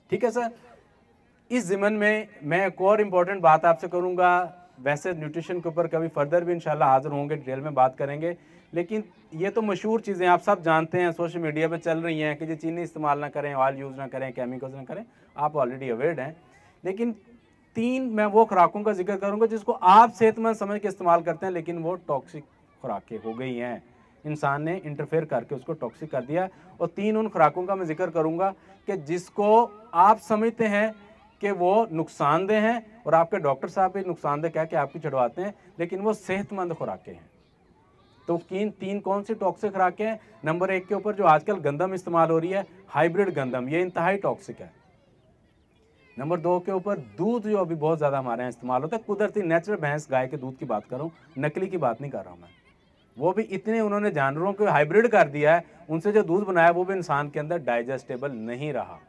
ठीक है सर। इस ज़िमन में मैं एक और इम्पॉर्टेंट बात आपसे करूंगा। वैसे न्यूट्रिशन के ऊपर कभी फर्दर भी इंशाल्लाह हाजिर होंगे, डिटेल में बात करेंगे, लेकिन ये तो मशहूर चीज़ें आप सब जानते हैं, सोशल मीडिया पे चल रही हैं कि जी चीनी इस्तेमाल ना करें, ऑयल यूज़ ना करें, केमिकल्स ना करें, आप ऑलरेडी अवेयर हैं। लेकिन 3 मैं वो खुराकों का जिक्र करूँगा जिसको आप सेहतमंद समझ के इस्तेमाल करते हैं, लेकिन वो टॉक्सिक खुराकें हो गई हैं, इंसान ने इंटरफेयर करके उसको टॉक्सिक कर दिया। और 3 उन खुराकों का मैं जिक्र करूँगा कि जिसको आप समझते हैं कि वो नुकसानदेह हैं और आपके डॉक्टर साहब भी नुकसानदेह कह के आपकी छुड़वाते हैं, लेकिन वो सेहतमंद खुराकें हैं। तो 3 कौन सी टॉक्सिक खुराकें हैं? नंबर 1 के ऊपर जो आजकल गंदम इस्तेमाल हो रही है, हाइब्रिड गंदम, ये इंतहाई टॉक्सिक है। नंबर 2 के ऊपर दूध जो अभी बहुत ज़्यादा हमारे यहाँ इस्तेमाल होता है, कुदरती नेचुरल भैंस गाय के दूध की बात कर रहा हूँ, नकली की बात नहीं कर रहा हूँ मैं। वो भी इतने उन्होंने जानवरों को हाइब्रिड कर दिया है, उनसे जो दूध बनाया वो भी इंसान के अंदर डाइजेस्टेबल नहीं रहा।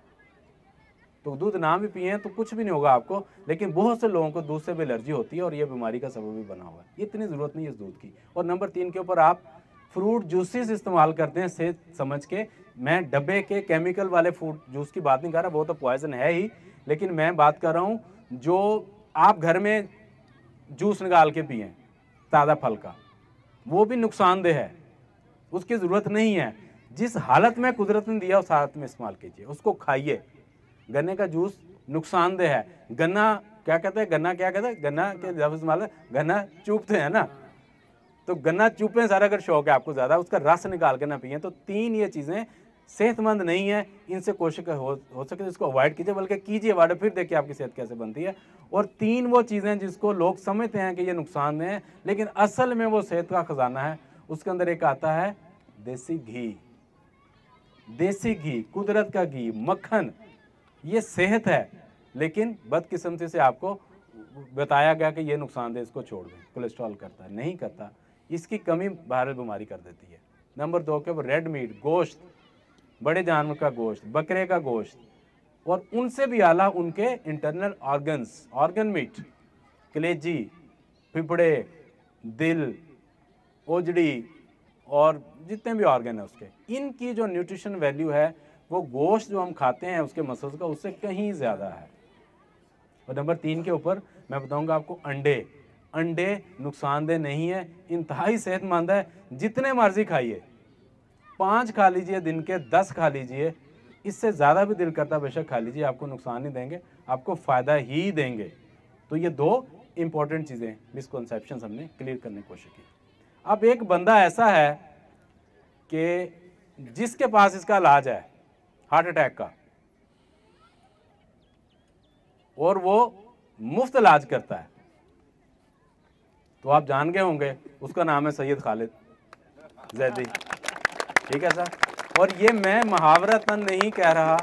तो दूध ना भी पिए तो कुछ भी नहीं होगा आपको, लेकिन बहुत से लोगों को दूध से भी एलर्जी होती है और ये बीमारी का सबब भी बना हुआ है। इतनी ज़रूरत नहीं है इस दूध की। और नंबर 3 के ऊपर आप फ्रूट जूसेस इस्तेमाल करते हैं सेहत समझ के। मैं डब्बे के केमिकल वाले फ्रूट जूस की बात नहीं कर रहा, वो तो पॉइजन है ही, लेकिन मैं बात कर रहा हूँ जो आप घर में जूस निकाल के पिए ताज़ा फल का, वो भी नुकसानदेह है, उसकी ज़रूरत नहीं है। जिस हालत में कुदरत ने दिया उस हालत में इस्तेमाल कीजिए, उसको खाइए। गन्ने का जूस नुकसानदेह है। गन्ना क्या कहते हैं, गन्ना क्या कहते हैं, गन्ना के जब इस्तेमाल, गन्ना चूपते हैं ना, तो गन्ना चूपें सारा, अगर शौक है आपको ज़्यादा, उसका रस निकाल के ना पिए। तो 3 ये चीज़ें सेहतमंद नहीं है, इनसे कोशिश हो सके इसको अवॉइड कीजिए, बल्कि कीजिए अवॉइड, फिर देखिए आपकी सेहत कैसे बनती है। और 3 वो चीज़ें जिसको लोग समझते हैं कि ये नुकसान है, लेकिन असल में वो सेहत का खजाना है। उसके अंदर एक आता है देसी घी। देसी घी, कुदरत का घी, मक्खन, ये सेहत है, लेकिन बदकिस्मती से आपको बताया गया कि ये नुकसानदेह, इसको छोड़ दें, कोलेस्ट्रॉल करता है, नहीं करता। इसकी कमी वायरल बीमारी कर देती है। नंबर 2 के ऊपर रेड मीट, गोश्त, बड़े जानवर का गोश्त, बकरे का गोश्त, और उनसे भी आला उनके इंटरनल ऑर्गन्स, ऑर्गन मीट, कलेजी, फेफड़े, दिल, ओजड़ी और जितने भी ऑर्गन है उसके, इनकी जो न्यूट्रिशन वैल्यू है वो गोश्त जो हम खाते हैं उसके मसल्स का, उससे कहीं ज़्यादा है। और नंबर 3 के ऊपर मैं बताऊंगा आपको अंडे। अंडे नुकसानदेह नहीं है, इंतहाई सेहतमंद है, जितने मर्जी खाइए, 5 खा लीजिए दिन के, 10 खा लीजिए, इससे ज़्यादा भी दिल करता बेशक खा लीजिए, आपको नुकसान नहीं देंगे, आपको फ़ायदा ही देंगे। तो ये 2 इंपॉर्टेंट चीज़ें, मिसकॉन्सेप्शन हमने क्लियर करने की कोशिश की। अब एक बंदा ऐसा है कि जिसके पास इसका इलाज है हार्ट अटैक का, और वो मुफ्त इलाज करता है, तो आप जान गए होंगे, उसका नाम है सैयद खालिद जैदी। ठीक है सर। और ये मैं मुहावरतन नहीं कह रहा,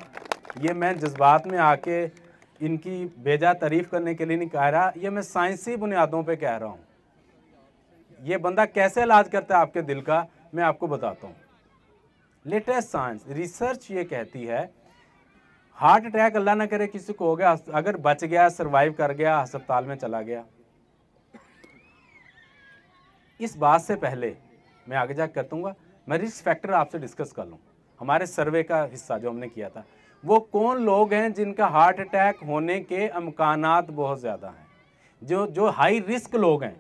ये मैं जज्बात में आके इनकी बेजा तारीफ करने के लिए नहीं कह रहा, ये मैं साइंसी बुनियादों पे कह रहा हूँ। ये बंदा कैसे इलाज करता है आपके दिल का, मैं आपको बताता हूँ। लेटेस्ट साइंस रिसर्च ये कहती है, हार्ट अटैक अल्लाह ना करे किसी को हो गया, अगर बच गया, सरवाइव कर गया, अस्पताल में चला गया, इस बात से पहले मैं आगे जाकर कहूँगा, मैं रिस्क फैक्टर आपसे डिस्कस कर लूँ। हमारे सर्वे का हिस्सा जो हमने किया था, वो कौन लोग हैं जिनका हार्ट अटैक होने के इम्कानात बहुत ज़्यादा हैं, जो हाई रिस्क लोग हैं।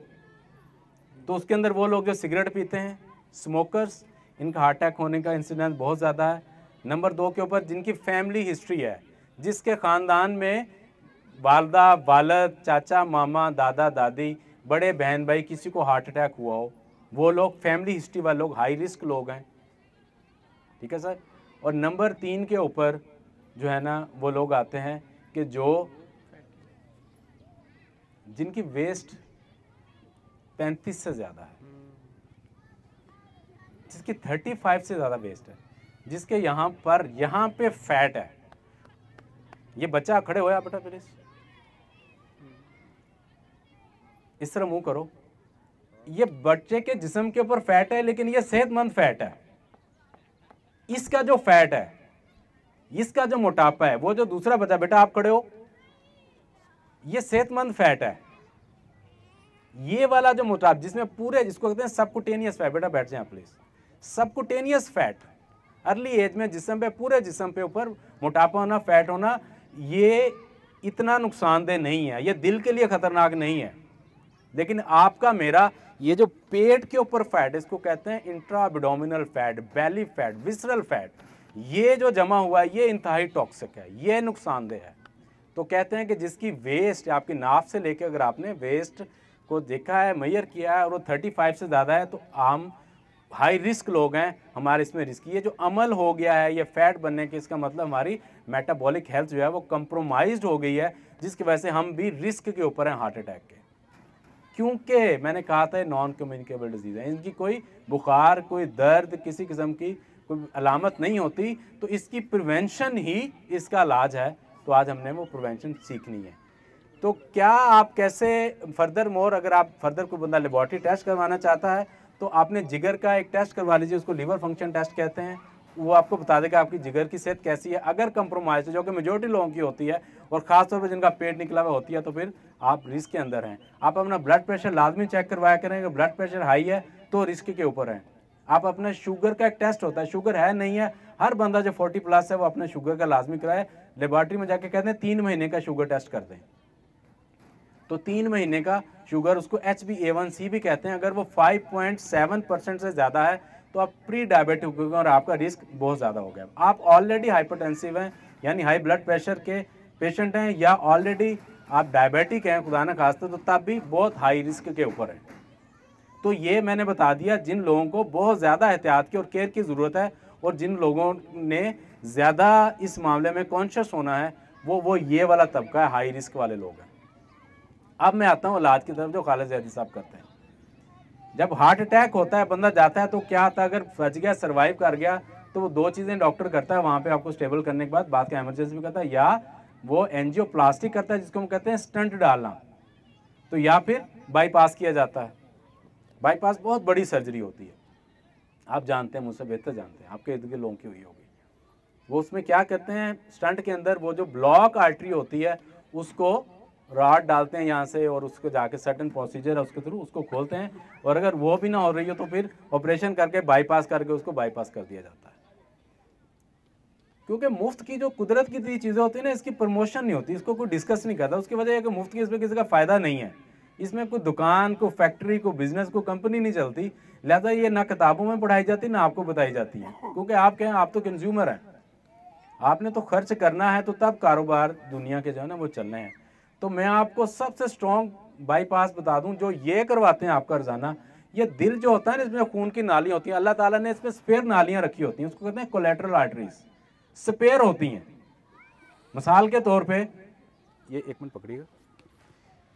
तो उसके अंदर वो लोग जो सिगरेट पीते हैं, स्मोकर्स, इनका हार्ट अटैक होने का इंसिडेंस बहुत ज़्यादा है। नंबर 2 के ऊपर जिनकी फैमिली हिस्ट्री है, जिसके ख़ानदान में वालदा, वालद, चाचा, मामा, दादा, दादी, बड़े बहन भाई, किसी को हार्ट अटैक हुआ हो, वो लोग फैमिली हिस्ट्री वाले लोग हाई रिस्क लोग हैं। ठीक है सर। और नंबर 3 के ऊपर जो है ना, वो लोग आते हैं कि जो जिनकी वेस्ट 35 से ज़्यादा है, जिसकी 35 से ज़्यादा वेस्ट है, जिसके यहाँ पे फैट है। ये बच्चा खड़े हो या बेटा प्लीज, इस तरह मुंह करो। ये बच्चे के जिस्म के ऊपर फैट है, लेकिन ये सेहतमंद फैट है। इसका जो फैट है, इसका जो मोटापा है, वो जो दूसरा बच्चा, बेटा आप खड़े हो, ये सेहतमंद फैट है। ये वाला जो मोटापा जिसमें पूरे, जिसको कहते हैं सबकुटेनियस फैट, बेटा बैठ जाए please, subcutaneous fat, early age में जिस्म पे, पूरे जिस्म पे ऊपर मोटापा होना, फैट होना, ये इतना नुकसानदेह नहीं है, ये दिल के लिए ख़तरनाक नहीं है। लेकिन आपका मेरा ये जो पेट के ऊपर फैट, इसको कहते हैं intra abdominal fat, belly fat, visceral fat, ये जो जमा हुआ है ये इंतहाई टॉक्सिक है, ये नुकसानदेह है। तो कहते हैं कि जिसकी वेस्ट आपकी नाफ से लेकर अगर आपने वेस्ट को देखा है, मेजर किया है और वो 35 से ज़्यादा है तो हम हाई रिस्क लोग हैं, हमारे इसमें रिस्क। ये जो अमल हो गया है ये फैट बनने के, इसका मतलब हमारी मेटाबॉलिक हेल्थ जो है वो कंप्रोमाइज्ड हो गई है, जिसकी वजह से हम भी रिस्क के ऊपर हैं हार्ट अटैक के। क्योंकि मैंने कहा था नॉन कम्युनिकेबल डिजीज़ है, इनकी कोई बुखार, कोई दर्द, किसी किस्म की कोई अलामत नहीं होती, तो इसकी प्रिवेंशन ही इसका इलाज है। तो आज हमने वो प्रिवेंशन सीखनी है। तो क्या आप कैसे फर्दर मोर, अगर आप फर्दर कोई बंदा लेबॉर्ट्री टेस्ट करवाना चाहता है तो आपने जिगर का एक टेस्ट करवा लीजिए, उसको लीवर फंक्शन टेस्ट कहते हैं। वो आपको बता देगा आपकी जिगर की सेहत कैसी है। अगर कंप्रोमाइज जो कि मेजोरिटी लोगों की होती है और ख़ासतौर पर जिनका पेट निकला हुआ होती है, तो फिर आप रिस्क के अंदर हैं। आप अपना ब्लड प्रेशर लाजमी चेक करवाया करें, अगर ब्लड प्रेशर हाई है तो रिस्क के ऊपर हैं। आप अपना शुगर का एक टेस्ट होता है, शुगर है नहीं है, हर बंदा जो 40+ है वो अपने शुगर का लाजमी कराए। लेबॉर्ट्री में जाके कहते हैं 3 महीने का शुगर टेस्ट कर दें, तो 3 महीने का शुगर, उसको HbA1c भी कहते हैं, अगर वो 5.7% से ज़्यादा है तो आप प्री डायबिटिक हो गए और आपका रिस्क बहुत ज़्यादा हो गया। आप ऑलरेडी हाइपरटेंसिव हैं यानी हाई ब्लड प्रेशर के पेशेंट हैं, या ऑलरेडी आप डायबिटिक हैं खुदा न खास्ता, तो तब भी बहुत हाई रिस्क के ऊपर है। तो ये मैंने बता दिया जिन लोगों को बहुत ज़्यादा एहतियात की और केयर की ज़रूरत है, और जिन लोगों ने ज़्यादा इस मामले में कॉन्शियस होना है वो ये वाला तबका है, हाई रिस्क वाले लोग हैं। अब मैं आता हूँ इलाज की तरफ, जो खालिद ज़ैदी साहब करते हैं। जब हार्ट अटैक होता है, बंदा जाता है तो क्या आता है, अगर बच गया, सर्वाइव कर गया, तो वो 2 चीज़ें डॉक्टर करता है वहाँ पे आपको स्टेबल करने के बाद, बात का एमरजेंसी भी करता है, या वो एंजियोप्लास्टी करता है जिसको हम कहते हैं स्टंट डालना, तो या फिर बाईपास किया जाता है। बाईपास बहुत बड़ी सर्जरी होती है, आप जानते हैं, मुझसे बेहतर जानते हैं, आपके इर्द गिर्द लोगों की हुई होगी। वो उसमें क्या करते हैं, स्टंट के अंदर वो जो ब्लॉक आर्टरी होती है उसको रॉड डालते हैं यहाँ से, और उसको जाके सर्टेन प्रोसीजर है उसके थ्रू उसको खोलते हैं, और अगर वो भी ना हो रही हो तो फिर ऑपरेशन करके बाईपास करके उसको बाईपास कर दिया जाता है। क्योंकि मुफ्त की जो कुदरत की दी चीज़ें होती है ना, इसकी प्रमोशन नहीं होती, इसको कोई डिस्कस नहीं करता। उसकी वजह है कि मुफ्त की इसमें किसी का फ़ायदा नहीं है, इसमें कोई दुकान, को फैक्ट्री, को बिजनेस, को कंपनी नहीं चलती। लिहाजा ये ना किताबों में पढ़ाई जाती ना आपको बताई जाती है, क्योंकि आप क्या हैं, आप तो कंज्यूमर हैं, आपने तो खर्च करना है, तो तब कारोबार दुनिया के जो है ना वो चलने हैं। तो मैं आपको सबसे स्ट्रॉन्ग बाईपास बता दूं जो ये करवाते हैं आपका रोजाना। ये दिल जो होता है ना, इसमें खून की नालियाँ होती हैं, अल्लाह ताला ने इसमें स्पेयर नालियाँ रखी होती हैं, उसको कहते हैं कोलेटरल आर्टरीज, स्पेयर होती हैं। मिसाल के तौर पे ये 1 मिनट पकड़िएगा,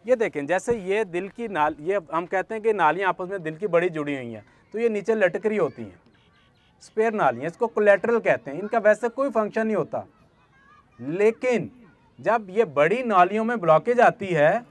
ये देखें, जैसे ये दिल की नाल, ये हम कहते हैं कि नालियाँ आपस में दिल की बड़ी जुड़ी हुई हैं, तो ये नीचे लटक रही होती हैं, स्पेयर नालियाँ, इसको कोलेटरल कहते हैं। इनका वैसे कोई फंक्शन नहीं होता, लेकिन जब ये बड़ी नालियों में ब्लॉकेज आती है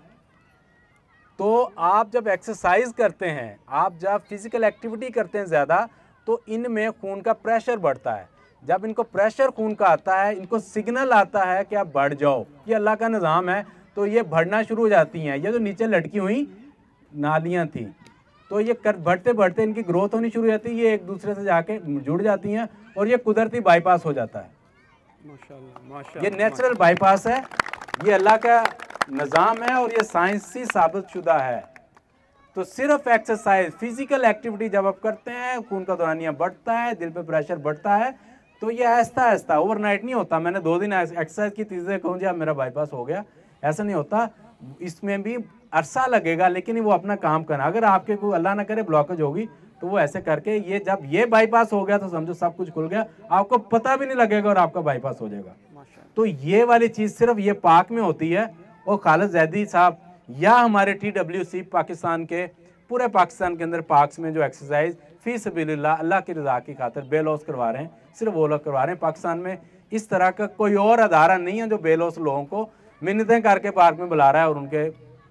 तो आप जब एक्सरसाइज करते हैं, आप जब फिजिकल एक्टिविटी करते हैं ज़्यादा, तो इनमें खून का प्रेशर बढ़ता है। जब इनको प्रेशर खून का आता है, इनको सिग्नल आता है कि आप बढ़ जाओ, ये अल्लाह का निज़ाम है, तो ये बढ़ना शुरू हो जाती हैं। ये जो नीचे लटकी हुई नालियाँ थी, तो ये बढ़ते बढ़ते इनकी ग्रोथ होनी शुरू हो जाती है, ये एक दूसरे से जाके जुड़ जाती हैं और ये कुदरती बाईपास हो जाता है। माशाअल्लाह, माशाअल्लाह, ये नेचुरल बाईपास है, ये अल्लाह का निज़ाम है और ये साइंसी साबित शुदा है। तो सिर्फ एक्सरसाइज, फिजिकल एक्टिविटी जब आप करते हैं, खून का दौरानिया बढ़ता है, दिल पे प्रेशर बढ़ता है, तो ये आहिस्ता आहिस्ता, ओवरनाइट नहीं होता। मैंने 2 दिन एक्सरसाइज की, तीसरे कहूँ जी अब मेरा बाईपास हो गया, ऐसा नहीं होता। इसमें भी अरसा लगेगा, लेकिन वो अपना काम करना। अगर आपके कोई अल्लाह ना करे ब्लॉकेज होगी, तो वो ऐसे करके, ये जब ये बाईपास हो गया तो समझो सब कुछ खुल गया, आपको पता भी नहीं लगेगा और आपका बाईपास हो जाएगा। तो ये वाली चीज़ सिर्फ ये पाक में होती है। और खालिद ज़ैदी साहब या हमारे TWC पाकिस्तान के, पूरे पाकिस्तान के अंदर पाक्स में जो एक्सरसाइज फी सबीलिल्लाह अल्लाह की रज़ा की खातिर बेलौस करवा रहे हैं, सिर्फ वो लोग करवा रहे हैं। पाकिस्तान में इस तरह का कोई और अदारा नहीं है जो बेलौस लोगों को मिन्नतें करके पार्क में बुला रहा है और उनके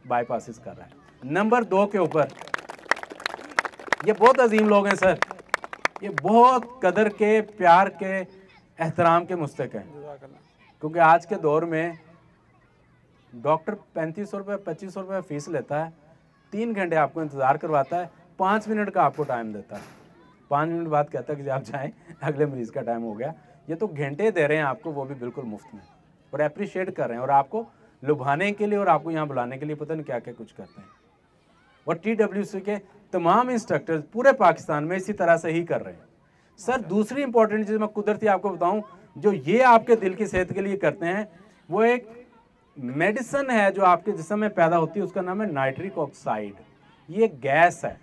बाईपासिस कर रहा है। नंबर 2 के ऊपर, ये बहुत अजीम लोग हैं सर, ये बहुत कदर के, प्यार के, एहतराम के मुस्तक हैं। क्योंकि आज के दौर में डॉक्टर 3500 रुपये 2500 रुपये फीस लेता है, 3 घंटे आपको इंतज़ार करवाता है, 5 मिनट का आपको टाइम देता है, 5 मिनट बाद कहता है कि आप जाएं, अगले मरीज़ का टाइम हो गया। ये तो घंटे दे रहे हैं आपको, वो भी बिल्कुल मुफ्त में। और अप्रिशिएट कर रहे हैं और आपको लुभाने के लिए और आपको यहाँ बुलाने के लिए पता नहीं क्या क्या कुछ करते हैं। और TWC के तमाम इंस्ट्रक्टर्स पूरे पाकिस्तान में इसी तरह से ही कर रहे हैं। सर दूसरी इंपॉर्टेंट चीज़ मैं कुदरती आपको बताऊं जो ये आपके दिल की सेहत के लिए करते हैं, वो एक मेडिसिन है जो आपके जिस्म में पैदा होती है, उसका नाम है नाइट्रिक ऑक्साइड। ये गैस है,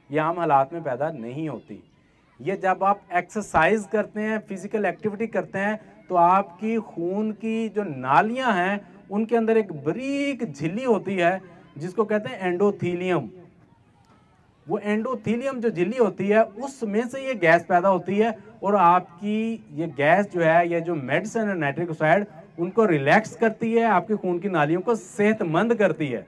ये आम हालात में पैदा नहीं होती। ये जब आप एक्सरसाइज करते हैं, फिजिकल एक्टिविटी करते हैं, तो आपकी खून की जो नालियां हैं उनके अंदर एक बारीक झिल्ली होती है जिसको कहते हैं एंडोथीलियम। वो एंडोथीलियम जो झिल्ली होती है उसमें से ये गैस पैदा होती है और आपकी ये गैस जो है, ये जो मेडिसिन है नाइट्रिक ऑक्साइड, उनको रिलैक्स करती है, आपकी खून की नालियों को सेहतमंद करती है।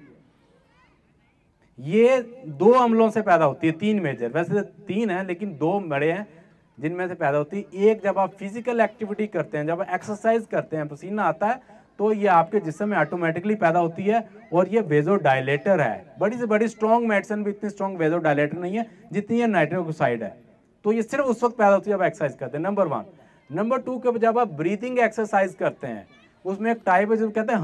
ये 2 अम्लों से पैदा होती है, 3 मेजर, वैसे 3 है लेकिन 2 बड़े हैं जिनमें से पैदा होती है। एक जब आप फिजिकल एक्टिविटी करते हैं, जब आप एक्सरसाइज करते हैं, पसीना आता है, तो ये आपके जिस्म में ऑटोमेटिकली पैदा होती है और ये वेजोडायलेटर है। बड़ी से बड़ी स्ट्रॉन्ग मेडिसिन भी इतनी स्ट्रॉन्ग वेजोडायलेटर नहीं है जितनी ये नाइट्रिक ऑक्साइड है। तो ये सिर्फ उस वक्त पैदा होती है जब एक्सरसाइज करते हैं, नंबर 1। नंबर 2 के जब आप ब्रीथिंग एक्सरसाइज करते हैं, उसमें एक टाइप है जो कहते हैं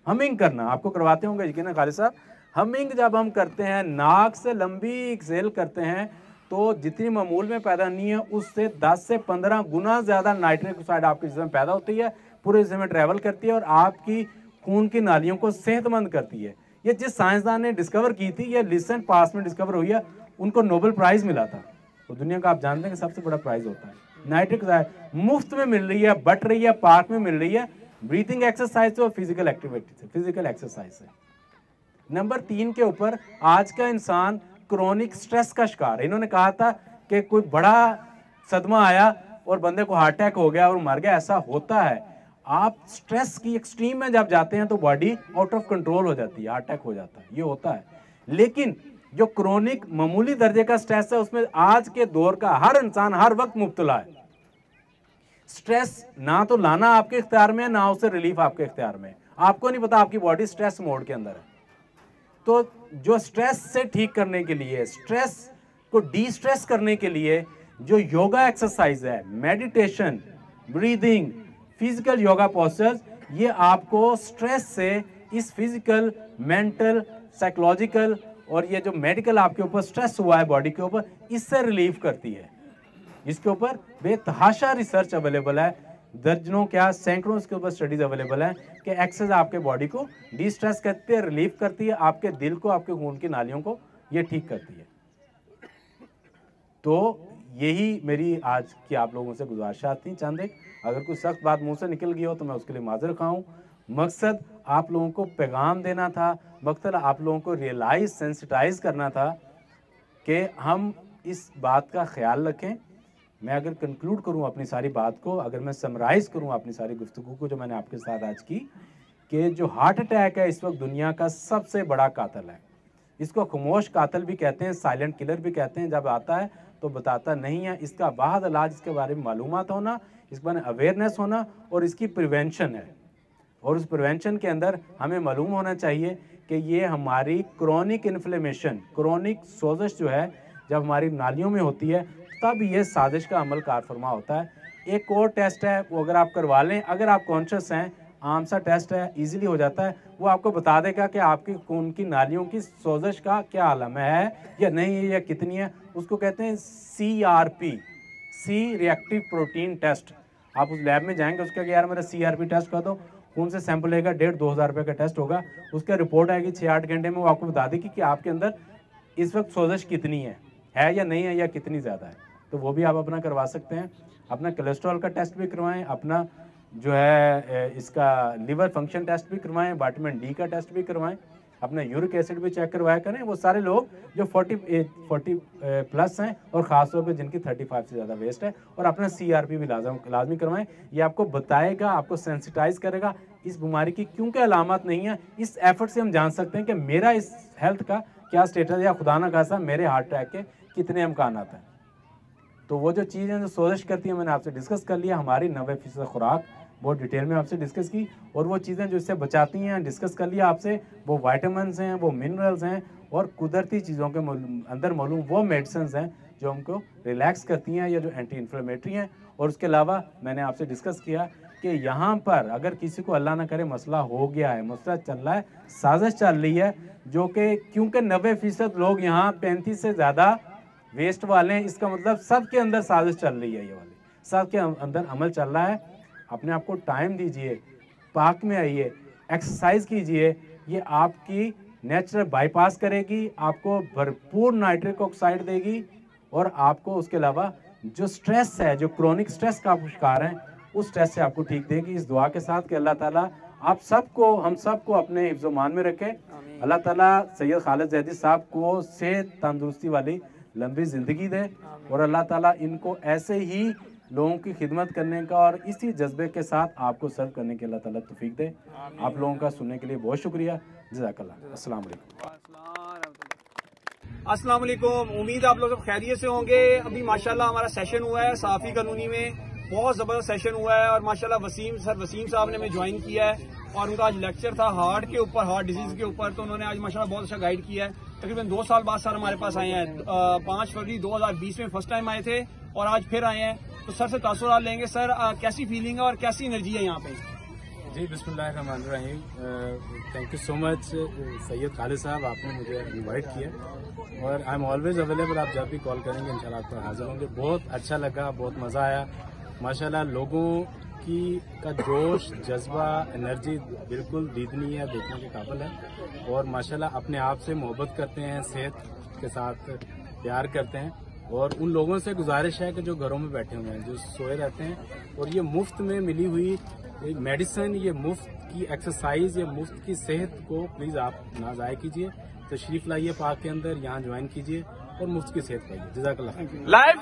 हमिंग करना, आपको करवाते होंगे यकीन खालिद साहब। हमिंग जब हम करते हैं, नाक से लंबी एक्सेल करते हैं, तो जितनी मामूल में पैदा नहीं है उससे 10 से 15 गुना ज़्यादा नाइट्रिक ऑक्साइड आपके जिस्म में पैदा होती है, पूरे जिस्म में ट्रैवल करती है और आपकी खून की नालियों को सेहतमंद करती है। ये जिस साइंसदान ने डिस्कवर की थी, ये रिसेंट पास में डिस्कवर हुई है, उनको नोबेल प्राइज़ मिला था। तो दुनिया का आप जानते हैं कि सबसे बड़ा प्राइज़ होता है। नाइट्रिक ऑक्साइड मुफ्त में मिल रही है, बट रही है, पार्क में मिल रही है, ब्रीथिंग एक्सरसाइज से और फिजिकल एक्टिविटी से, फिजिकल एक्सरसाइज से। नंबर 3 के ऊपर आज का इंसान क्रोनिक स्ट्रेस का शिकार है। इन्होंने कहा था कि कोई बड़ा सदमा आया और बंदे को हार्ट अटैक हो गया और मर गया, ऐसा होता है। आप स्ट्रेस की एक्सट्रीम में जब जाते हैं तो बॉडी आउट ऑफ कंट्रोल हो जाती है, हार्ट अटैक हो जाता है, ये होता है। लेकिन जो क्रोनिक मामूली दर्जे का स्ट्रेस है उसमें आज के दौर का हर इंसान हर वक्त मुब्तला है। स्ट्रेस ना तो लाना आपके इख्तियार में है, ना उससे रिलीफ आपके इख्तियार में है। आपको नहीं पता आपकी बॉडी स्ट्रेस मोड के अंदर है। तो जो स्ट्रेस से ठीक करने के लिए, स्ट्रेस को डी स्ट्रेस करने के लिए जो योगा एक्सरसाइज है, meditation, breathing, physical yoga postures, ये आपको स्ट्रेस से इस फिजिकल, मेंटल, साइकोलॉजिकल और ये जो मेडिकल आपके ऊपर स्ट्रेस हुआ है बॉडी के ऊपर, इससे रिलीफ करती है। इसके ऊपर बेतहाशा रिसर्च अवेलेबल है, दर्जनों क्या सैकड़ों इसके ऊपर स्टडीज अवेलेबल है कि एक्सरसाइज आपके बॉडी को डी स्ट्रेस करती है, रिलीफ करती है, आपके दिल को, आपके खून की नालियों को ये ठीक करती है। तो यही मेरी आज की आप लोगों से गुजारिशात थी। चंद एक अगर कोई सख्त बात मुंह से निकल गई हो तो मैं उसके लिए माजर खाऊं। मकसद आप लोगों को पैगाम देना था, मकसद आप लोगों को रियलाइज, सेंसिटाइज करना था कि हम इस बात का ख्याल रखें। मैं अगर कंक्लूड करूं अपनी सारी बात को, अगर मैं समराइज़ करूं अपनी सारी गुफ्तगू को जो मैंने आपके साथ आज की, कि जो हार्ट अटैक है इस वक्त दुनिया का सबसे बड़ा कातिल है। इसको खामोश कातिल भी कहते हैं, साइलेंट किलर भी कहते हैं। जब आता है तो बताता नहीं है। इसका बाद इलाज, इसके बारे में मालूमात होना, इसके बारे में अवेयरनेस होना और इसकी प्रिवेंशन है। और उस प्रिवेंशन के अंदर हमें मालूम होना चाहिए कि ये हमारी क्रोनिक इन्फ्लेमेशन, क्रोनिक सोजश जो है जब हमारी नालियों में होती है तब ये साजिश का अमल कार फरमा होता है। एक और टेस्ट है, वो अगर आप करवा लें, अगर आप कॉन्शियस हैं, आम सा टेस्ट है, इजीली हो जाता है। वो आपको बता देगा कि आपकी खून की नालियों की सोजश का क्या आलम है या नहीं है या कितनी है। उसको कहते हैं CRP, C reactive protein test. आप उस लैब में जाएंगे, उसका यार मेरा CRP टेस्ट कर दो, खून से सैंपल लेगा, 1,500-2,000 रुपये का टेस्ट होगा। उसका रिपोर्ट आएगी 6-8 घंटे में, वो आपको बता देगी कि आपके अंदर इस वक्त सोजश कितनी है या नहीं है या कितनी ज़्यादा है। तो वो भी आप अपना करवा सकते हैं। अपना कोलेस्ट्रॉल का टेस्ट भी करवाएं, अपना जो है इसका लिवर फंक्शन टेस्ट भी करवाएं, विटामिन D का टेस्ट भी करवाएं, अपना यूरिक एसिड भी चेक करवाया करें। वो सारे लोग जो 40 प्लस हैं और ख़ासतौर पे जिनकी 35 से ज़्यादा वेस्ट है, और अपना CRP भी लाजमी करवाएं। ये आपको बताएगा, आपको सेंसिटाइज करेगा इस बीमारी की क्योंकि अलामत नहीं है। इस एफर्ट से हम जान सकते हैं कि मेरा इस हेल्थ का क्या स्टेटस है, या खुदा ना खासा मेरे हार्ट अटैक के कितने अमकान हैं। तो वो जो चीज़ें जो सोजश करती हैं मैंने आपसे डिस्कस कर लिया। हमारी 90% खुराक बहुत डिटेल में आपसे डिस्कस की, और वो चीज़ें जो इससे बचाती हैं डिस्कस कर लिया आपसे। वो वाइटामिन्स हैं, वो मिनरल्स हैं, और कुदरती चीज़ों के अंदर मालूम वो मेडिसिन हैं जो हमको रिलैक्स करती हैं या जो एंटी इन्फ्लेमेटरी हैं। और उसके अलावा मैंने आपसे डिस्कस किया कि यहाँ पर अगर किसी को अल्लाह ना करे मसला हो गया है, मसला चल रहा है, साजिश चल रही है, जो कि क्योंकि 90% लोग यहाँ 35 से ज़्यादा वेस्ट वाले हैं, इसका मतलब सबके अंदर साजिश चल रही है, ये वाली सबके अंदर अमल चल रहा है। अपने आप को टाइम दीजिए, पार्क में आइए, एक्सरसाइज कीजिए, ये आपकी नेचुरल बाईपास करेगी, आपको भरपूर नाइट्रिक ऑक्साइड देगी और आपको उसके अलावा जो स्ट्रेस है, जो क्रोनिक स्ट्रेस का आप शिकार हैं, उस स्ट्रेस से आपको ठीक देगी। इस दुआ के साथ कि अल्लाह ताला आप सबको, हम सबको अपने हिफ्ज़-ओ-मान में रखे। अल्लाह ताला सैयद खालिद ज़ैदी साहब को सेहत तंदुरुस्ती वाली लंबी ज़िंदगी दे और अल्लाह ताला इनको ऐसे ही लोगों की खिदमत करने का और इसी जज्बे के साथ आपको सर्व करने के अल्लाह ताला तौफीक दे। आप लोगों का सुनने के लिए बहुत शुक्रिया। जज़ाकल्लाह। अस्सलाम वालेकुम। अस्सलाम वालेकुम। उम्मीद आप लोग सब खैरियत से होंगे। अभी माशाल्लाह हमारा सेशन हुआ है साफ़ी कानूनी में, बहुत ज़बरदस्त सेशन हुआ है और माशाल्लाह वसीम साहब ने हमें ज्वाइन किया है और उनका आज लेक्चर था हार्ट के ऊपर, हार्ट डिजीज के ऊपर, तो उन्होंने आज माशाल्लाह बहुत अच्छा गाइड किया है। तकरीबन 2 साल बाद सर हमारे पास आए हैं। 5 फरवरी 2020 में फर्स्ट टाइम आए थे और आज फिर आए हैं, तो सर से तासुरात लेंगे। सर कैसी फीलिंग है और कैसी एनर्जी है यहाँ पे? जी बिस्मिल्लाहिर्रहमानिर्रहीम। Thank you so much Syed Khalid साहब, आपने मुझे इनवाइट किया और आई एम ऑलवेज अवेलेबल। आप जब भी कॉल करेंगे इंशाल्लाह आप पर हाजिर होंगे। बहुत अच्छा लगा, बहुत मज़ा आया माशाल्लाह। लोगों की का जोश, जज्बा, एनर्जी बिल्कुल दीदनी है, देखने के काबिल है और माशाल्लाह अपने आप से मोहब्बत करते हैं, सेहत के साथ प्यार करते हैं और उन लोगों से गुजारिश है कि जो घरों में बैठे हुए हैं, जो सोए रहते हैं और ये मुफ्त में मिली हुई मेडिसिन, ये मुफ्त की एक्सरसाइज, ये मुफ्त की सेहत को प्लीज आप ना ज़ाया कीजिए। तशरीफ लाइए पार्क के अंदर, यहाँ ज्वाइन कीजिए और मुफ्त की सेहत पाइए। जज़ाकल्लाह। लाइफ